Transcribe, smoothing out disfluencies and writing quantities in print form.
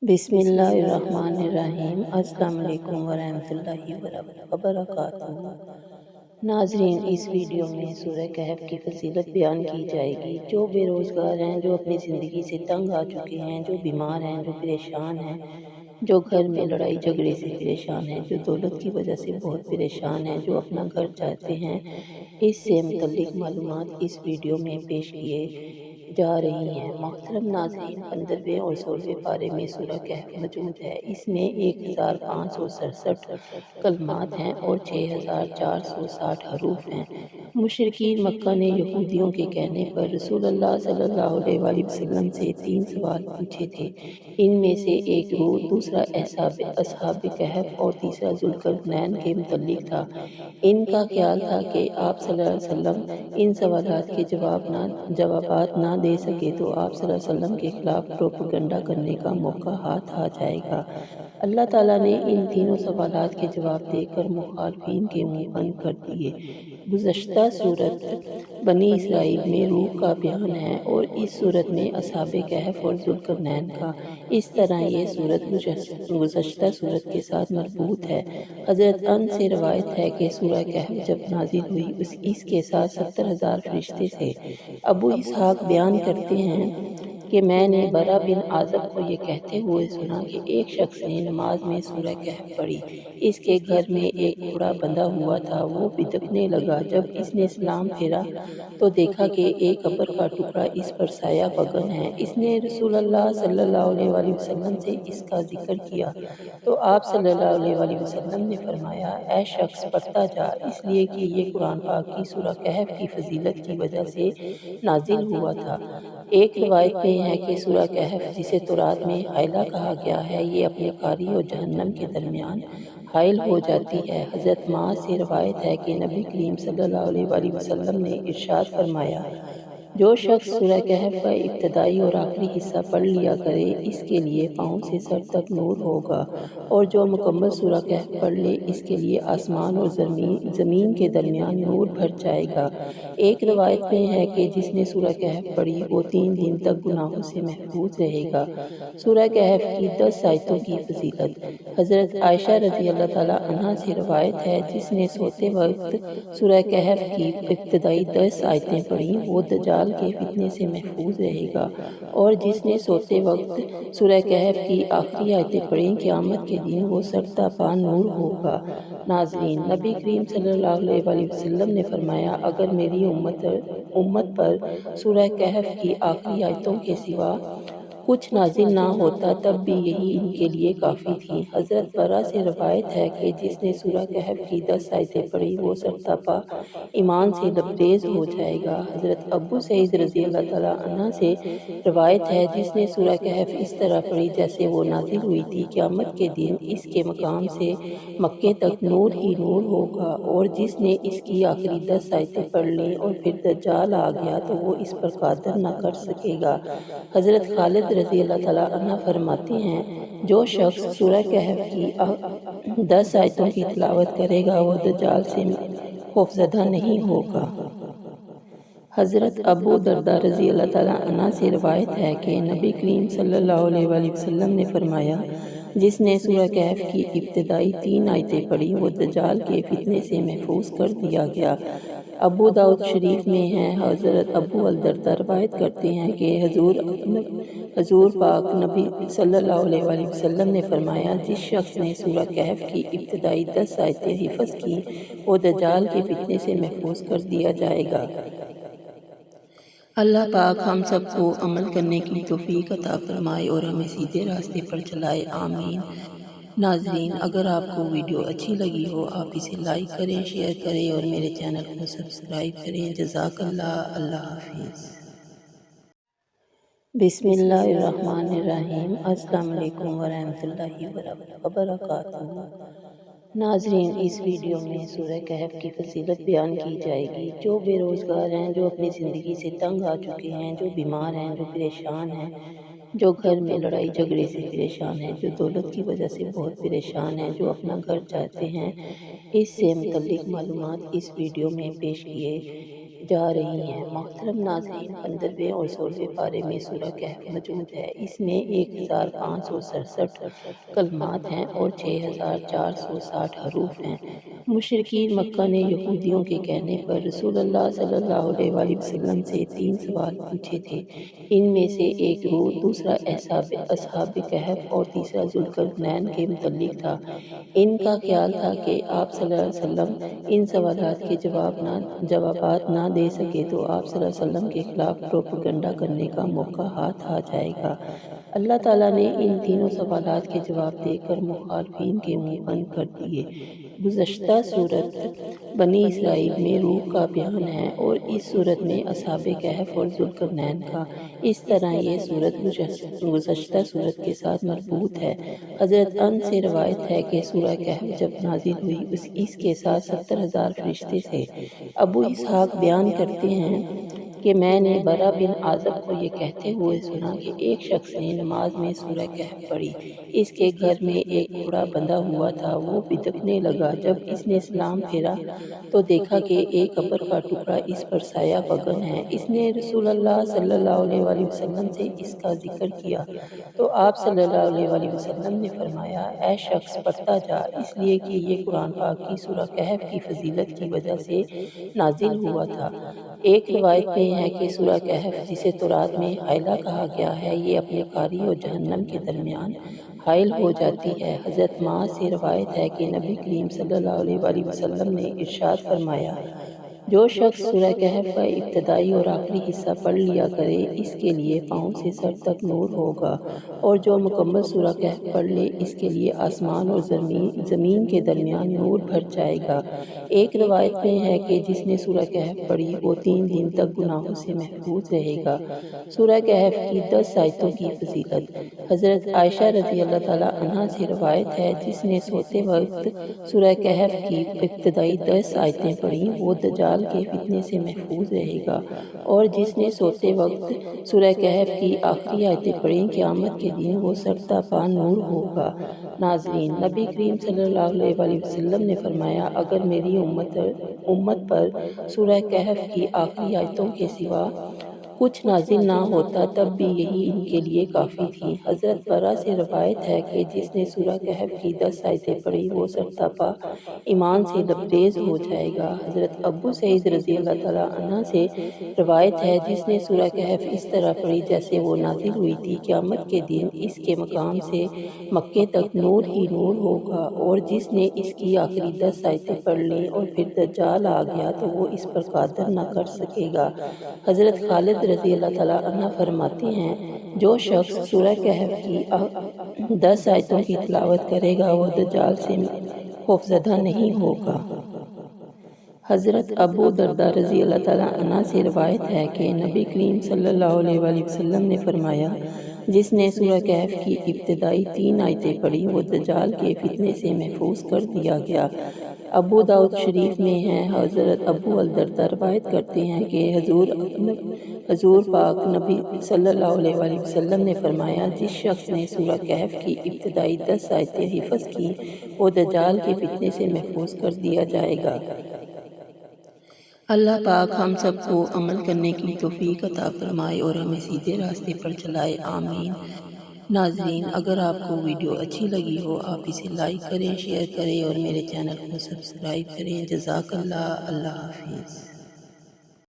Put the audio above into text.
بسم اللہ الرحمن الرحیم۔ السلام علیکم ورحمۃ اللہ وبرکاتہ۔ ناظرین، اس ویڈیو میں سورہ کہف کی فضیلت بیان کی جائے گی۔ جو بے روزگار ہیں، جو اپنی زندگی سے تنگ آ چکے ہیں، جو بیمار ہیں، جو پریشان ہیں، جو گھر میں لڑائی جھگڑے سے پریشان ہیں، جو دولت کی وجہ سے بہت پریشان ہیں، جو اپنا گھر چاہتے ہیں، اس سے متعلق معلومات اس ویڈیو میں پیش کیے جا رہی ہیں۔ محترم ناظرین، 15ویں اور 16ویں پارے میں سورہ کہف موجود ہے۔ اس میں 1567 کلمات ہیں اور 6460 حروف ہیں۔ مشرکین مکہ نے یہودیوں کے کہنے پر رسول اللہ صلی اللہ علیہ وآلہ وسلم سے 3 سوال پوچھے تھے۔ ان میں سے ایک روح، دوسرا اصحاب کہف اور تیسرا ذوالقرنین کے متعلق تھا۔ ان کا خیال تھا کہ آپ صلی اللہ علیہ وسلم ان سوالات کے جوابات نہ دے سکے تو آپ صلی اللہ علیہ وسلم کے خلاف پروپیگنڈا کرنے کا موقع ہاتھ آ جائے گا۔ اللہ تعالیٰ نے ان تینوں سوالات کے جواب دے کر مخالفین کے منہ بند کر دیے۔ گزشتہ صورت بنی اسرائیل میں روح کا بیان ہے اور اس صورت میں اصحاب کہف اور ذوالقرنین کا۔ اس طرح یہ صورت گزشتہ صورت کے ساتھ مربوط ہے۔ حضرت انس سے روایت ہے کہ سورہ کہف جب نازل ہوئی اس کے ساتھ 70,000 فرشتے تھے۔ ابو اسحاق بیان کرتے ہیں کہ میں نے برا بن عازب کو یہ کہتے ہوئے سنا کہ ایک شخص نے نماز میں سورہ کہف پڑھی۔ اس کے گھر میں ایک گھوڑا بندھا ہوا تھا، وہ بدکنے لگا۔ جب اس نے سلام پھیرا تو دیکھا کہ ایک قبر کا ٹکڑا اس پر سایہ بگن ہے۔ اس نے رسول اللہ صلی اللہ علیہ وآلہ وسلم سے اس کا ذکر کیا تو آپ صلی اللہ علیہ وآلہ وسلم نے فرمایا، اے شخص پڑھتا جا، اس لیے کہ یہ قرآن پاک کی سورہ کہف کی فضیلت کی وجہ سے نازل ہوا تھا۔ ایک روایت میں ہے کہ سورہ کہف، جسے تورات میں حائلہ کہا گیا ہے، یہ اپنے قاری اور جہنم کے درمیان حائل ہو جاتی ہے۔ حضرت معاذ سے روایت ہے کہ نبی کریم صلی اللہ علیہ وآلہ وسلم نے ارشاد فرمایا، جو شخص سورہ کہف کا ابتدائی اور آخری حصہ پڑھ لیا کرے، اس کے لیے پاؤں سے سر تک نور ہوگا، اور جو مکمل سورہ کہف پڑھ لے، اس کے لیے آسمان اور زمین کے درمیان نور بھر جائے گا۔ ایک روایت میں ہے کہ جس نے سورہ کہف پڑھی وہ 3 دن تک گناہوں سے محفوظ رہے گا۔ سورہ کہف کی 10 آیتوں کی فضیلت۔ حضرت عائشہ رضی اللہ تعالیٰ عنہا سے روایت ہے، جس نے سوتے وقت سورہ کہف کی ابتدائی 10 آیتیں پڑھیں وہ دجال کے فتنے سے محفوظ رہے گا، اور جس نے سوتے وقت سورہ کہف کی آخری آیتیں پڑھیں قیامت کے دن وہ سرتاپا نور ہوگا۔ ناظرین، نبی کریم صلی اللہ علیہ وآلہ وسلم نے فرمایا، اگر میری امت پر سورہ کہف کی آخری آیتوں کے سوا کچھ نازل نہ ہوتا تب بھی یہی ان کے لیے کافی تھی۔ حضرت برا سے روایت ہے کہ جس نے سورہ کہف کی 10 آیتیں پڑھی وہ سرتاپا ایمان سے لبریز ہو جائے گا۔ حضرت ابو سعید رضی اللہ تعالیٰ عنہ سے روایت ہے، جس نے سورہ کہف اس طرح پڑھی جیسے وہ نازل ہوئی تھی، قیامت کے دن اس کے مقام سے مکے تک نور ہی نور ہوگا، اور جس نے اس کی آخری 10 آیتیں پڑھ لیں اور پھر دجال آ گیا تو وہ اس پر قادر نہ کر سکے گا۔ حضرت خالد رضی اللہ تعالیٰ عنہ فرماتے ہیں، جو شخص سورہ کہف کی 10 آیتوں کی تلاوت کرے گا وہ دجال سے خوفزدہ نہیں ہوگا۔ حضرت ابو درداء رضی اللہ تعالیٰ عنہ سے روایت ہے کہ نبی کریم صلی اللہ علیہ وآلہ وسلم نے فرمایا، جس نے سورہ کہف کی ابتدائی 3 آیتیں پڑھی وہ دجال کے فتنے سے محفوظ کر دیا گیا۔ ابو داؤد شریف میں ہے، حضرت ابو الدرداء روایت کرتے ہیں کہ حضور پاک نبی صلی اللہ علیہ وآلہ وسلم نے فرمایا، جس شخص نے سورہ کہف کی ابتدائی 10 آیتیں حفظ کی وہ دجال کے فتنے سے محفوظ کر دیا جائے گا۔ اللہ پاک ہم سب کو عمل کرنے کی توفیق عطا فرمائے اور ہمیں سیدھے راستے پر چلائے، آمین۔ ناظرین، اگر آپ کو ویڈیو اچھی لگی ہو آپ اسے لائک کریں، شیئر کریں اور میرے چینل کو سبسکرائب کریں۔ جزاک اللہ۔ اللہ حافظ۔ بسم اللہ الرحمن الرحیم۔ السلام علیکم ورحمۃ اللہ وبرکاتہ۔ ناظرین، اس ویڈیو میں سورہ کہف کی فضیلت بیان کی جائے گی۔ جو بے روزگار ہیں، جو اپنی زندگی سے تنگ آ چکے ہیں، جو بیمار ہیں، جو پریشان ہیں، جو گھر میں لڑائی جھگڑے سے پریشان ہیں، جو دولت کی وجہ سے بہت پریشان ہیں، جو اپنا گھر چاہتے ہیں، اس سے متعلق معلومات اس ویڈیو میں پیش کیے جا رہی ہیں۔ محترم ناظرین، 15ویں اور 16ویں پارے میں سورہ کہف موجود ہے۔ اس میں 1567 کلمات ہیں اور 6460 حروف ہیں۔ مشرکین مکہ نے یہودیوں کے کہنے پر رسول اللہ صلی اللہ علیہ وآلہ وسلم سے 3 سوال پوچھے تھے۔ ان میں سے ایک روح، دوسرا اصحاب کہف اور تیسرا ذوالقرنین کے متعلق تھا۔ ان کا خیال تھا کہ آپ صلی اللہ علیہ وسلم ان سوالات کے جوابات نہ دے سکے تو آپ صلی اللہ علیہ وسلم کے خلاف پروپیگنڈا کرنے کا موقع ہاتھ آ جائے گا۔ اللہ تعالیٰ نے ان تینوں سوالات کے جواب دے کر مخالفین کے منہ بند کر دیے۔ گزشتہ صورت بنی اسرائیل میں روح کا بیان ہے اور اس صورت میں اصحاب کہف اور ذوالقرنین کا۔ اس طرح یہ صورت گزشتہ صورت کے ساتھ مربوط ہے۔ حضرت انس سے روایت ہے کہ سورہ کہف جب نازل ہوئی اس کے ساتھ 70,000 فرشتے تھے۔ ابو اسحاق بیان کرتے ہیں کہ میں نے برا بن عازب کو یہ کہتے ہوئے سنا کہ ایک شخص نے نماز میں سورہ کہف پڑھی۔ اس کے گھر میں ایک گھوڑا بندھا ہوا تھا، وہ بدکنے لگا۔ جب اس نے سلام پھیرا تو دیکھا کہ ایک قبر کا ٹکڑا اس پر سایہ فگن ہے۔ اس نے رسول اللہ صلی اللہ علیہ وآلہ وسلم سے اس کا ذکر کیا تو آپ صلی اللہ علیہ وآلہ وسلم نے فرمایا، اے شخص پڑھتا جا، اس لیے کہ یہ قرآن پاک کی سورہ کہف کی فضیلت کی وجہ سے نازل ہوا تھا۔ ایک روایت میں ہے کہ سورہ کہف، جسے تورات میں حائلہ کہا گیا ہے، یہ اپنے قاری اور جہنم کے درمیان حائل ہو جاتی ہے۔ حضرت معاذ سے روایت ہے کہ نبی کریم صلی اللہ علیہ وآلہ وسلم نے ارشاد فرمایا، جو شخص سورہ کہف کا ابتدائی اور آخری حصہ پڑھ لیا کرے، اس کے لیے پاؤں سے سر تک نور ہوگا، اور جو مکمل سورہ کہف پڑھ لے، اس کے لیے آسمان اور زمین کے درمیان نور بھر جائے گا۔ ایک روایت میں ہے کہ جس نے سورہ کہف پڑھی وہ 3 دن تک گناہوں سے محفوظ رہے گا۔ سورہ کہف کی 10 آیتوں کی فضیلت۔ حضرت عائشہ رضی اللہ تعالیٰ عنہا سے روایت ہے، جس نے سوتے وقت سورہ کہف کی ابتدائی 10 آیتیں پڑھیں وہ دجال کے فتنے سے محفوظ رہے گا، اور جس نے سوتے وقت سورہ کہف کی آخری آیتیں پڑھیں قیامت کے دن وہ سرتاپا نور ہوگا۔ ناظرین، نبی کریم صلی اللہ علیہ وآلہ وسلم نے فرمایا، اگر میری امت پر سورہ کہف کی آخری آیتوں کے سوا کچھ نازل نہ ہوتا تب بھی یہی ان کے لیے کافی تھی۔ حضرت برا سے روایت ہے کہ جس نے سورہ کہف کی 10 آیتیں پڑھی وہ سرتاپا ایمان سے لبریز ہو جائے گا۔ حضرت ابو سعید رضی اللہ تعالیٰ عنہ سے روایت ہے، جس نے سورہ کہف اس طرح پڑھی جیسے وہ نازل ہوئی تھی، قیامت کے دن اس کے مقام سے مکے تک نور ہی نور ہوگا، اور جس نے اس کی آخری 10 آیتیں پڑھ لیں اور پھر دجال آ گیا تو وہ اس پر قادر نہ کر سکے گا۔ حضرت خالد رضی اللہ تعالیٰ عنہ فرماتے ہیں، جو شخص سورہ کہف کی 10 آیتوں کی تلاوت کرے گا وہ دجال سے خوفزدہ نہیں ہوگا۔ حضرت ابو درداء رضی اللہ تعالیٰ عنہ سے روایت ہے کہ نبی کریم صلی اللہ علیہ وآلہ وسلم نے فرمایا، جس نے سورہ کہف کی ابتدائی 3 آیتیں پڑھی وہ دجال کے فتنے سے محفوظ کر دیا گیا۔ ابو داؤد شریف میں ہے، حضرت ابو الدرداء روایت کرتے ہیں کہ حضور پاک نبی صلی اللہ علیہ وآلہ وسلم نے فرمایا، جس شخص نے سورہ کہف کی ابتدائی 10 آیتیں حفظ کی وہ دجال کے فتنے سے محفوظ کر دیا جائے گا۔ اللہ پاک ہم سب کو عمل کرنے کی توفیق عطا فرمائے اور ہمیں سیدھے راستے پر چلائے، آمین۔ ناظرین، اگر آپ کو ویڈیو اچھی لگی ہو آپ اسے لائک کریں، شیئر کریں اور میرے چینل کو سبسکرائب کریں۔ جزاک اللہ۔ اللہ حافظ۔